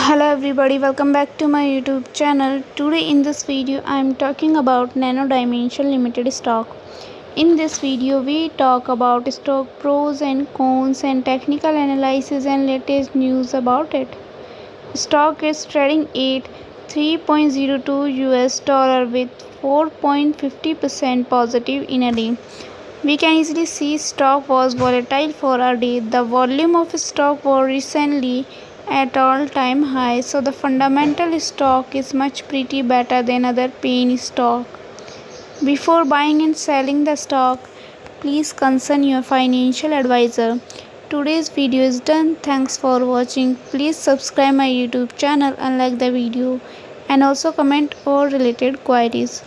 Hello everybody, welcome back to my YouTube channel. Today in this video I am talking about Nano Dimension Limited stock. In this video we talk about stock pros and cons and technical analysis and latest news about it. Stock is trading at 3.02 US dollar with 4.50% positive in a day. We can easily see stock was volatile for a day. The volume of stock was recently at all-time high, so the fundamental stock is much pretty better than other penny stock. Before buying and selling the stock, please consult your financial advisor. Today's video is done. Thanks for watching. Please subscribe my YouTube channel and like the video and also comment or related queries.